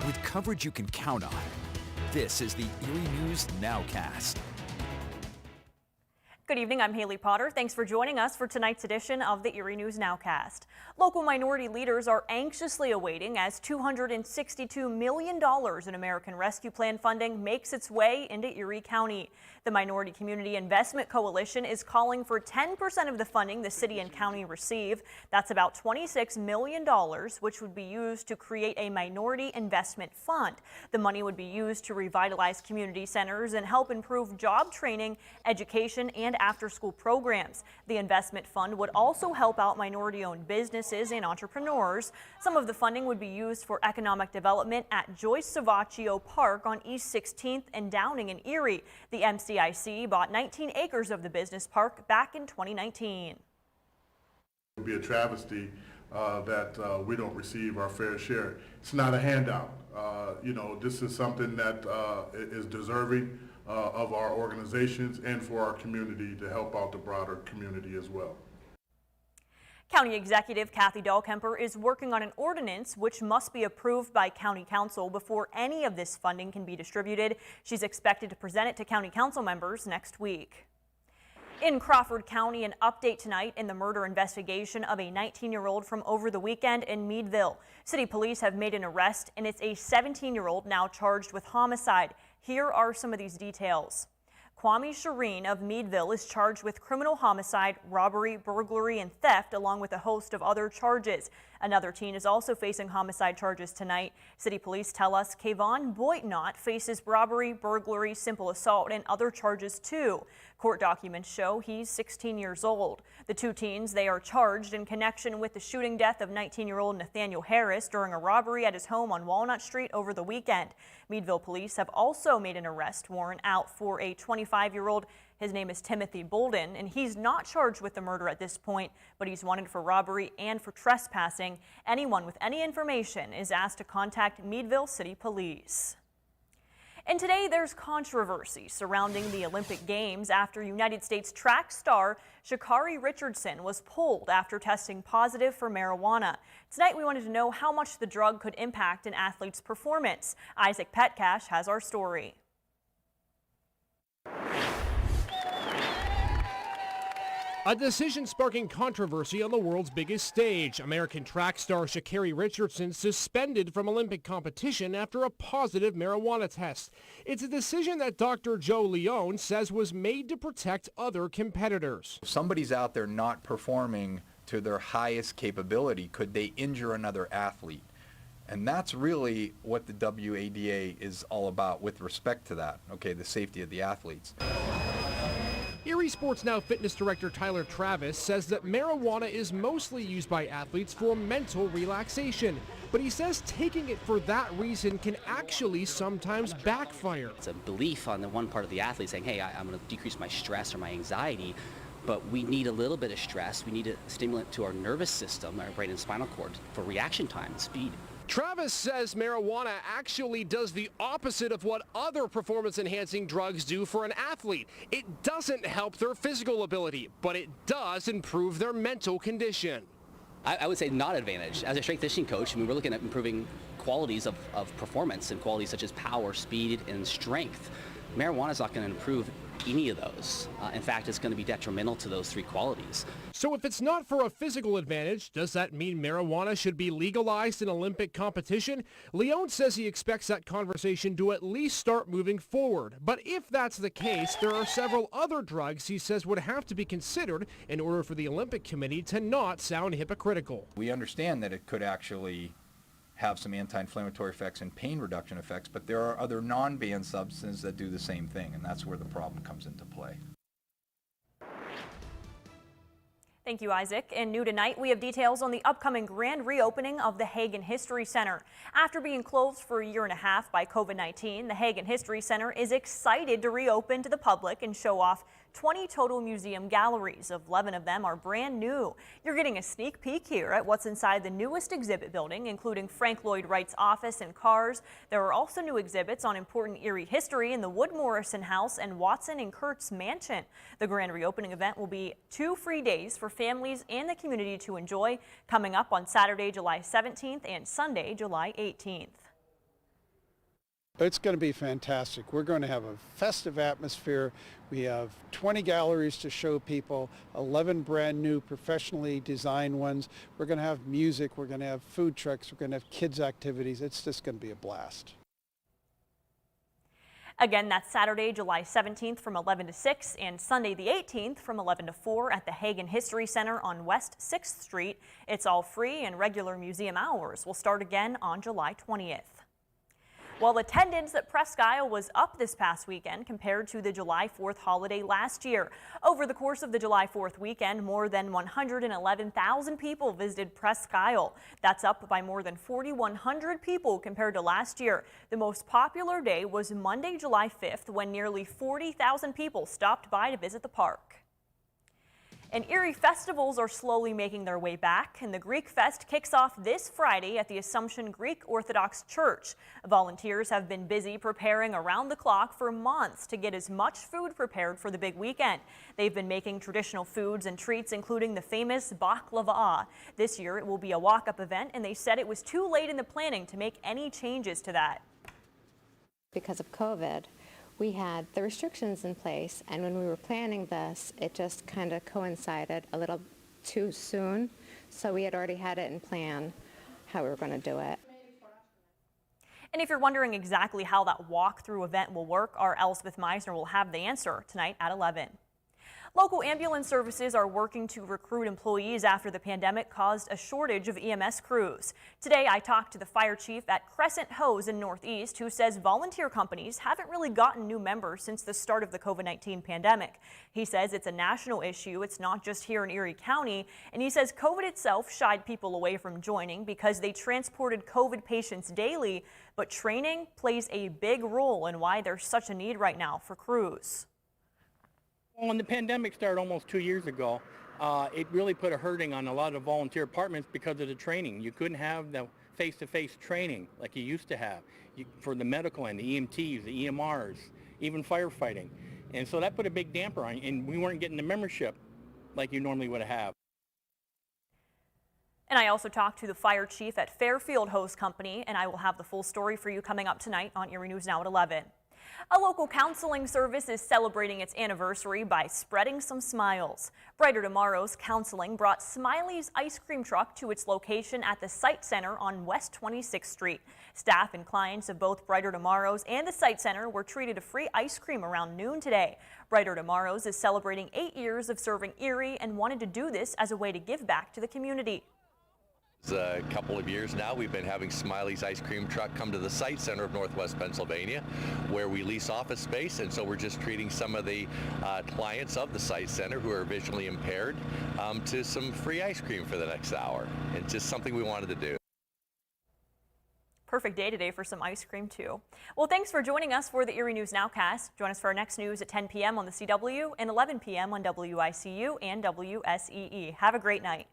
with coverage you can count on. This is the Erie News Nowcast. Good evening, I'm Haley Potter. Thanks for joining us for tonight's edition of the Erie News Nowcast. Local minority leaders are anxiously awaiting as $262 million in American Rescue Plan funding makes its way into Erie County. The Minority Community Investment Coalition is calling for 10% of the funding the city and county receive. That's about $26 million, which would be used to create a minority investment fund. The money would be used to revitalize community centers and help improve job training, education, and after-school programs. The investment fund would also help out minority-owned businesses and entrepreneurs. Some of the funding would be used for economic development at Joyce Savaccio Park on East 16th and Downing in Erie. The MCIC bought 19 acres of the business park back in 2019. It would be a travesty that we don't receive our fair share. It's not a handout. This is something that is deserving of our organizations and for our community to help out the broader community as well. County Executive Kathy Dahlkemper is working on an ordinance which must be approved by County Council before any of this funding can be distributed. She's expected to present it to County Council members next week. In Crawford County, an update tonight in the murder investigation of a 19-year-old from over the weekend in Meadville. City police have made an arrest, and it's a 17-year-old now charged with homicide. Here are some of these details. Kwame Shireen of Meadville is charged with criminal homicide, robbery, burglary, and theft, along with a host of other charges. Another teen is also facing homicide charges tonight. City police tell us Kayvon Boitnott faces robbery, burglary, simple assault, and other charges too. Court documents show he's 16 years old. The two teens, they are charged in connection with the shooting death of 19-year-old Nathaniel Harris during a robbery at his home on Walnut Street over the weekend. Meadville police have also made an arrest warrant out for a 25-year-old. His name is Timothy Bolden, and he's not charged with the murder at this point, but he's wanted for robbery and for trespassing. Anyone with any information is asked to contact Meadville City Police. And today there's controversy surrounding the Olympic Games after United States track star Sha'Carri Richardson was pulled after testing positive for marijuana. Tonight we wanted to know how much the drug could impact an athlete's performance. Isaac Petcash has our story. A decision sparking controversy on the world's biggest stage. American track star Sha'Carri Richardson suspended from Olympic competition after a positive marijuana test. It's a decision that Dr. Joe Leone says was made to protect other competitors. If somebody's out there not performing to their highest capability, could they injure another athlete? And that's really what the WADA is all about with respect to that, okay, the safety of the athletes. Erie Sports Now fitness director Tyler Travis says that marijuana is mostly used by athletes for mental relaxation, but he says taking it for that reason can actually sometimes backfire. It's a belief on the one part of the athlete saying, hey, I'm going to decrease my stress or my anxiety, but we need a little bit of stress. We need a stimulant to our nervous system, our brain and spinal cord, for reaction time and speed. Travis says marijuana actually does the opposite of what other performance-enhancing drugs do for an athlete. It doesn't help their physical ability, but it does improve their mental condition. I would say not advantage. As a strength conditioning coach, we're looking at improving qualities of performance and qualities such as power, speed, and strength. Marijuana is not going to improve any of those. In fact, it's going to be detrimental to those three qualities. So if it's not for a physical advantage, does that mean marijuana should be legalized in Olympic competition? Leone says he expects that conversation to at least start moving forward. But if that's the case, there are several other drugs he says would have to be considered in order for the Olympic Committee to not sound hypocritical. We understand that it could actually have some anti-inflammatory effects and pain reduction effects, but there are other non-banned substances that do the same thing, and that's where the problem comes into play. Thank you, Isaac. And new tonight, we have details on the upcoming grand reopening of the Hagen History Center. After being closed for a year and a half by COVID-19, the Hagen History Center is excited to reopen to the public and show off 20 total museum galleries. 11 of them are brand new. You're getting a sneak peek here at what's inside the newest exhibit building, including Frank Lloyd Wright's office and cars. There are also new exhibits on important Erie history in the Wood Morrison House and Watson and Kurtz Mansion. The grand reopening event will be 2 free days for families and the community to enjoy, coming up on Saturday, July 17th and Sunday, July 18th. It's going to be fantastic. We're going to have a festive atmosphere. We have 20 galleries to show people, 11 brand new professionally designed ones. We're going to have music. We're going to have food trucks. We're going to have kids activities. It's just going to be a blast. Again, that's Saturday, July 17th from 11 to 6 and Sunday the 18th from 11 to 4 at the Hagen History Center on West 6th Street. It's all free and regular museum hours will start again on July 20th. Well, attendance at Presque Isle was up this past weekend compared to the July 4th holiday last year. Over the course of the July 4th weekend, more than 111,000 people visited Presque Isle. That's up by more than 4,100 people compared to last year. The most popular day was Monday, July 5th, when nearly 40,000 people stopped by to visit the park. And Erie festivals are slowly making their way back, and the Greek Fest kicks off this Friday at the Assumption Greek Orthodox Church. Volunteers have been busy preparing around the clock for months to get as much food prepared for the big weekend. They've been making traditional foods and treats, including the famous baklava. This year it will be a walk-up event, and they said it was too late in the planning to make any changes to that. Because of COVID, we had the restrictions in place, and when we were planning this, it just kind of coincided a little too soon, so we had already had it in plan how we were going to do it. And if you're wondering exactly how that walkthrough event will work, our Elspeth Meisner will have the answer tonight at 11. Local ambulance services are working to recruit employees after the pandemic caused a shortage of EMS crews. Today, I talked to the fire chief at Crescent Hose in Northeast, who says volunteer companies haven't really gotten new members since the start of the COVID-19 pandemic. He says it's a national issue. It's not just here in Erie County. And he says COVID itself shied people away from joining because they transported COVID patients daily. But training plays a big role in why there's such a need right now for crews. When the pandemic started almost 2 years ago, it really put a hurting on a lot of volunteer departments because of the training. You couldn't have the face-to-face training like you used to have for the medical and the EMTs, the EMRs, even firefighting. And so that put a big damper on you, and we weren't getting the membership like you normally would have. And I also talked to the fire chief at Fairfield Hose Company, and I will have the full story for you coming up tonight on Erie News Now at 11. A local counseling service is celebrating its anniversary by spreading some smiles. Brighter Tomorrow's Counseling brought Smiley's ice cream truck to its location at the Site Center on West 26th Street. Staff and clients of both Brighter Tomorrow's and the Site Center were treated to free ice cream around noon today. Brighter Tomorrow's is celebrating 8 years of serving Erie and wanted to do this as a way to give back to the community. A couple of years now, we've been having Smiley's ice cream truck come to the Site Center of Northwest Pennsylvania, where we lease office space, and so we're just treating some of the clients of the Site Center who are visually impaired to some free ice cream for the next hour. It's just something we wanted to do. Perfect day today for some ice cream, too. Well, thanks for joining us for the Erie News Nowcast. Join us for our next news at 10 p.m. on the CW and 11 p.m. on WICU and WSEE. Have a great night.